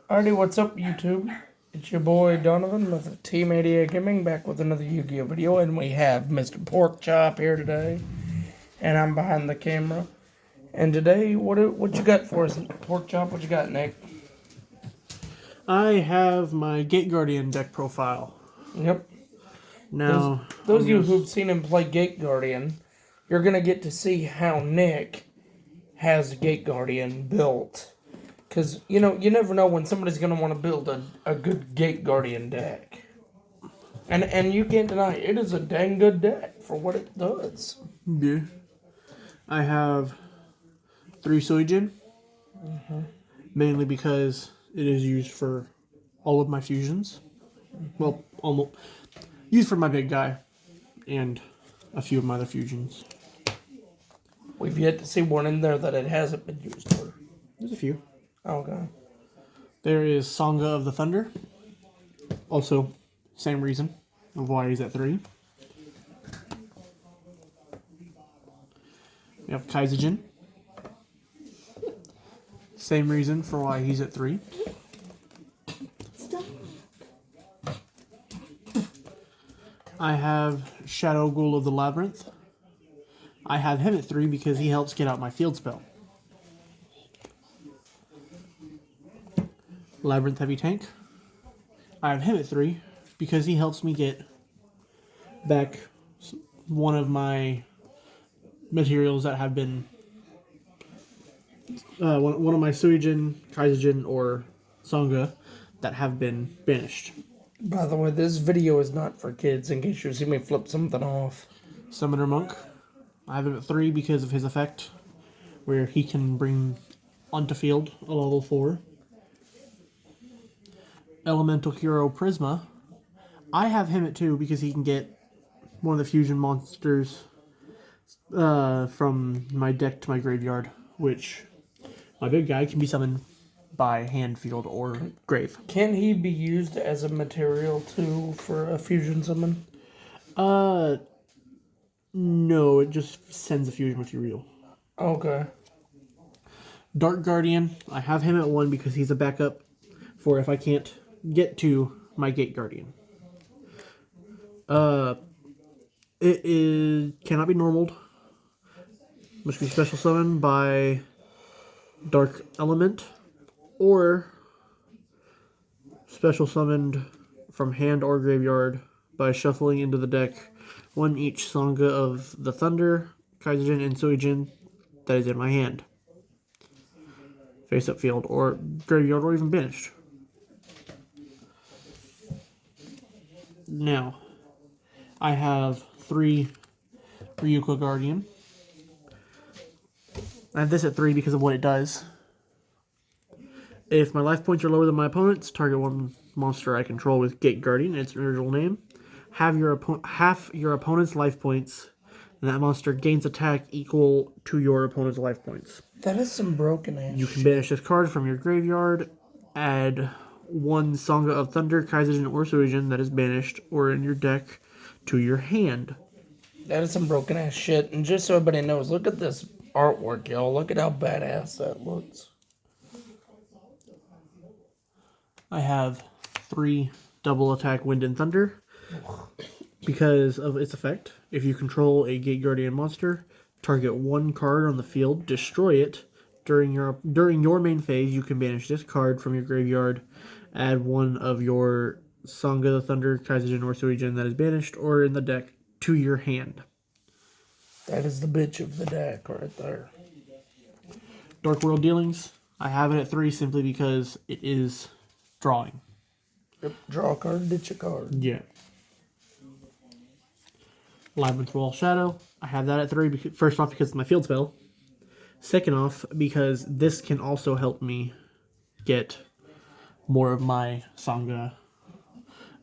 Alrighty, what's up, YouTube? It's your boy Donovan with Team A.D.A Gaming back with another Yu-Gi-Oh video, and we have Mr. Porkchop here today, and I'm behind the camera. And today, what you got for us, Porkchop? What you got, Nick? I have my Gate Guardian deck profile. Yep. Now, those of you who've seen him play Gate Guardian, you're gonna get to see how Nick has Gate Guardian built. Because, you never know when somebody's going to want to build a good Gate Guardian deck. And you can't deny it is a dang good deck for what it does. Yeah. I have 3 Suijin. Mainly because it is used for all of my fusions. Well, almost. Used for my big guy. And a few of my other fusions. We've yet to see one in there that it hasn't been used for. There's a few. Okay. There is Sangha of the Thunder. Also, same reason of why he's at 3. We have Kaizujin. Same reason for why he's at 3. I have Shadow Ghoul of the Labyrinth. I have him at 3 because he helps get out my field spell. Labyrinth Heavy Tank. I have him at 3 because he helps me get back one of my materials that have been one of my Suijin, Kaizujin, or Sangha that have been banished. By the way, this video is not for kids in case you see me flip something off. Summoner Monk. I have him at 3 because of his effect where he can bring onto field a level 4. Elemental Hero Prisma. I have him at 2 because he can get one of the fusion monsters from my deck to my graveyard, which my big guy can be summoned by hand, field, or grave. Can he be used as a material too for a fusion summon? No, it just sends a fusion material. Okay. Dark Guardian. I have him at 1 because he's a backup for if I can't get to my Gate Guardian. Cannot be normaled. Must be special summoned by Dark Element or special summoned from hand or graveyard by shuffling into the deck one each Sangha of the Thunder, Kaizujin, and Suijin that is in my hand. Face up field or graveyard or even banished. Now, I have 3 Ryuko Guardian. I have this at 3 because of what it does. If my life points are lower than my opponent's, target one monster I control with Gate Guardian, its original name. Half your opponent's life points, and that monster gains attack equal to your opponent's life points. That is some broken ass. You can banish this card from your graveyard, add 1 Sangha of Thunder, Kaizujin, or Suijin that is banished or in your deck to your hand. That is some broken ass shit. And just so everybody knows, look at this artwork, y'all. Look at how badass that looks. I have 3 double attack Wind and Thunder because of its effect. If you control a Gate Guardian monster, target 1 card on the field, destroy it. During your main phase, you can banish this card from your graveyard, add 1 of your Sangha the Thunder, Kaizujin, or Suijin that is banished or in the deck to your hand. That is the bitch of the deck right there. Dark World Dealings. I have it at 3 simply because it is drawing. Yep. Draw a card, ditch a card. Yeah. Labyrinth Wall Shadow. I have that at 3. First off, because it's my field spell. Second off, because this can also help me get more of my Sangha,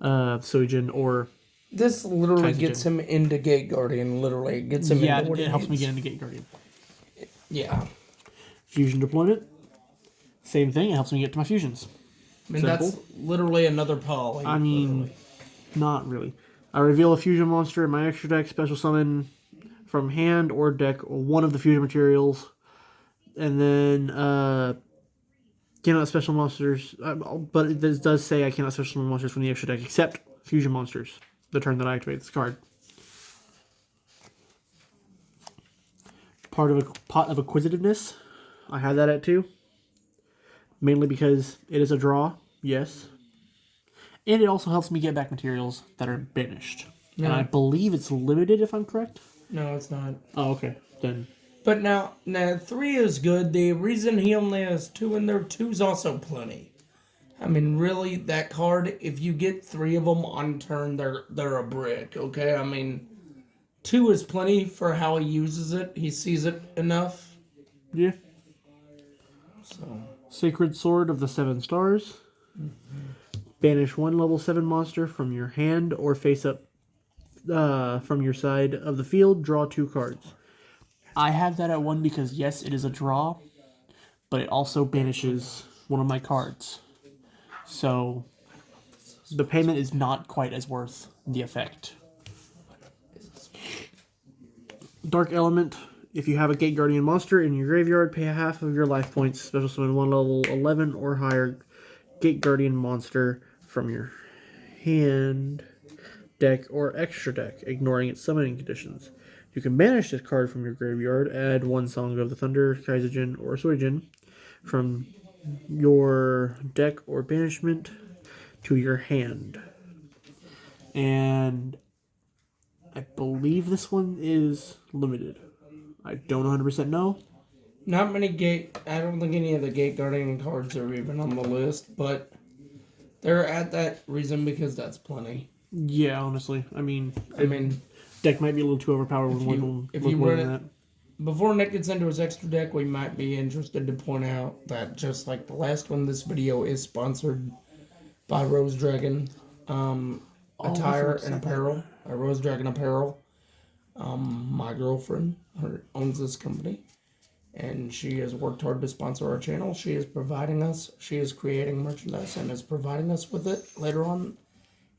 Suijin, or this literally Kaizujin. Gets him into Gate Guardian. Literally, it gets him into what it helps me needs. get into Gate Guardian. Yeah. Fusion Deployment. Same thing. It helps me get to my fusions. I mean, that's literally another poly. I mean, not really. I reveal a fusion monster in my extra deck, special summon from hand or deck one of the fusion materials, and then Cannot special monsters, but this does say I cannot special summon monsters from the extra deck except fusion monsters. The turn that I activate this card. Part of a pot of acquisitiveness. I have that at 2. Mainly because it is a draw, yes. And it also helps me get back materials that are banished. No. And I believe it's limited, if I'm correct. No, it's not. Oh, okay. Then. But now 3 is good. The reason he only has 2 in there, 2 is also plenty. I mean, really, that card, if you get 3 of them on turn, they're a brick, okay? I mean, 2 is plenty for how he uses it. He sees it enough. Yeah. So. Sacred Sword of the 7 Stars. Banish 1 level 7 monster from your hand or face up from your side of the field. Draw 2 cards. I have that at 1 because, yes, it is a draw, but it also banishes one of my cards. So, the payment is not quite as worth the effect. Dark Element. If you have a Gate Guardian monster in your graveyard, pay half of your life points. Special summon 1 level 11 or higher Gate Guardian monster from your hand, deck, or extra deck, ignoring its summoning conditions. You can banish this card from your graveyard, add 1 Song of the Thunder, Kaizujin, or Suijin from your deck or banishment to your hand. And I believe this one is limited. I don't 100% know. Not many I don't think any of the Gate Guardian cards are even on the list, but they're at that reason because that's plenty. Yeah, honestly. I mean, deck might be a little too overpowered if you run it. Before Nick gets into his extra deck, we might be interested to point out that just like the last one, this video is sponsored by Rose Dragon Attire and Apparel. Rose Dragon Apparel. My girlfriend owns this company, and she has worked hard to sponsor our channel. She is creating merchandise and is providing us with it later on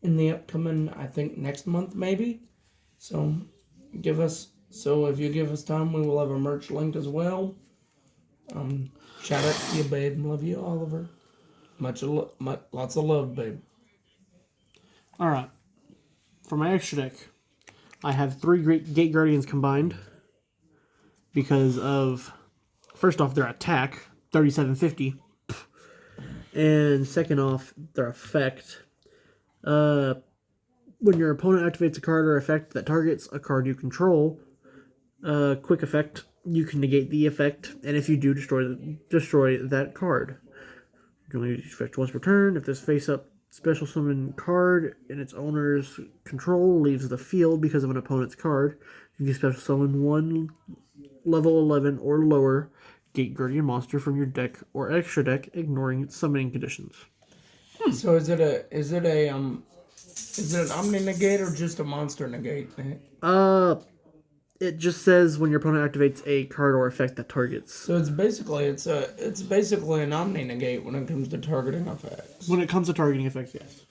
in the upcoming, I think next month maybe. So if you give us time, we will have a merch link as well. Shout out to you, babe. Love you, Oliver. Lots of love, babe. All right. For my extra deck, I have 3 Great Gate Guardians combined because of, first off, their attack, 3750, and second off, their effect. When your opponent activates a card or effect that targets a card you control, quick effect, you can negate the effect, and if you do, destroy that card. You can only use effect once per turn. If this face-up special summon card in its owner's control leaves the field because of an opponent's card, you can special summon 1 level 11 or lower Gate Guardian monster from your deck or extra deck, ignoring its summoning conditions. So is it an Omni Negate or just a Monster Negate? It just says when your opponent activates a card or effect that targets. So it's basically an Omni Negate when it comes to targeting effects. When it comes to targeting effects, yes.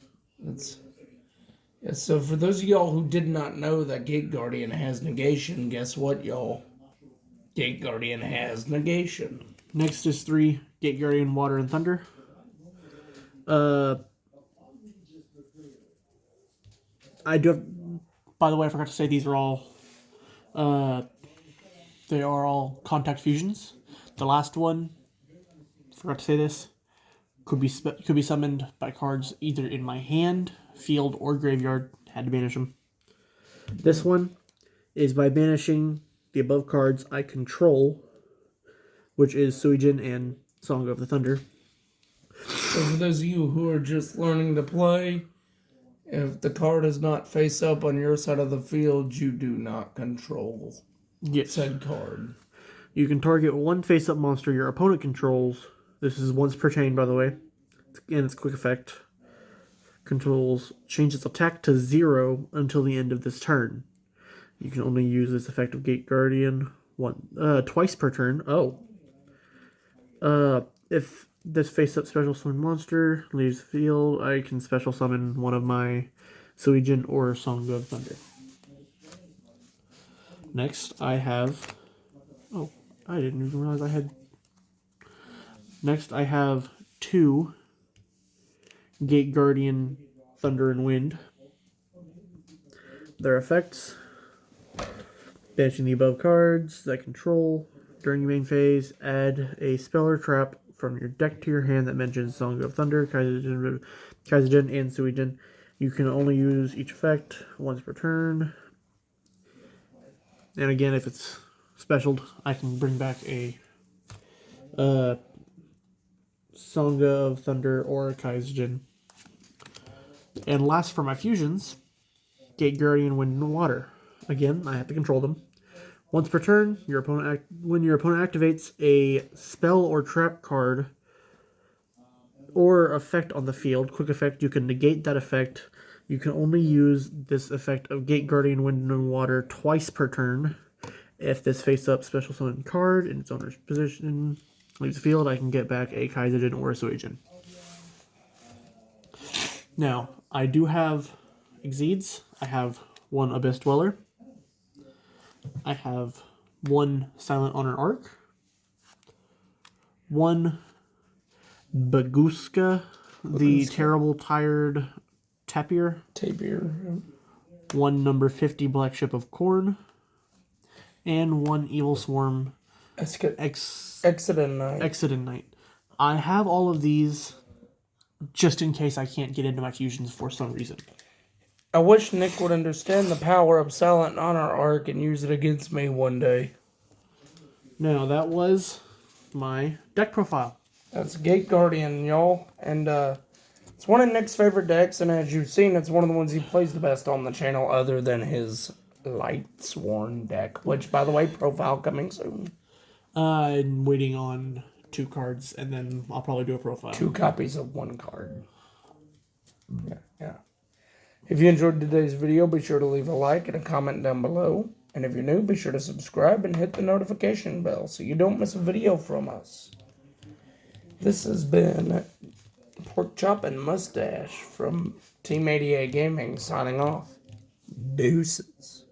So for those of y'all who did not know that Gate Guardian has negation, guess what, y'all? Gate Guardian has negation. Next is 3 Gate Guardian Water and Thunder. I do have, by the way, I forgot to say these are all they are all contact fusions. The last one, forgot to say this, could be summoned by cards either in my hand, field, or graveyard. Had to banish them. This one is by banishing the above cards I control, which is Suijin and Song of the Thunder. So for those of you who are just learning to play, if the card is not face up on your side of the field, you do not control said card. You can target 1 face-up monster your opponent controls. This is once per chain, by the way. And its quick effect. Controls change its attack to 0 until the end of this turn. You can only use this effect of Gate Guardian twice per turn. If this face-up special summon monster leaves the field, I can special summon one of my Suijin or Song of Thunder. Next, I have... Oh, I didn't even realize I had... Next, I have 2 Gate Guardian Thunder and Wind. Their effects: banishing the above cards that control during your main phase. Add a spell or trap from your deck to your hand that mentions Song of Thunder, Kaizen, and Suijin. You can only use each effect once per turn. And again, if it's specialed, I can bring back a Song of Thunder or a Kaizen. And last for my fusions, Gate Guardian Wind and Water. Again, I have to control them. Once per turn, when your opponent activates a spell or trap card or effect on the field, quick effect, you can negate that effect. You can only use this effect of Gate Guardian Wind and Water twice per turn. If this face-up special summon card in its owner's position leaves the field, I can get back a Kaizen or a Suijin. Now, I do have Exceeds. I have one Abyss Dweller. I have one Silent Honor Arc, one Baguska, the Terrible Tired Tapir, one number 50 Black Ship of Corn, and one Evil Swarm Exodus Knight. I have all of these just in case I can't get into my fusions for some reason. I wish Nick would understand the power of Silent Honor Arc and use it against me one day. Now, that was my deck profile. That's Gate Guardian, y'all. And it's one of Nick's favorite decks, and as you've seen, it's one of the ones he plays the best on the channel other than his Light Sworn deck, which, by the way, profile coming soon. I'm waiting on 2 cards, and then I'll probably do a profile. 2 copies of 1 card. Yeah. If you enjoyed today's video, be sure to leave a like and a comment down below. And if you're new, be sure to subscribe and hit the notification bell so you don't miss a video from us. This has been Pork Chop and Mustache from Team A.D.A Gaming signing off. Deuces.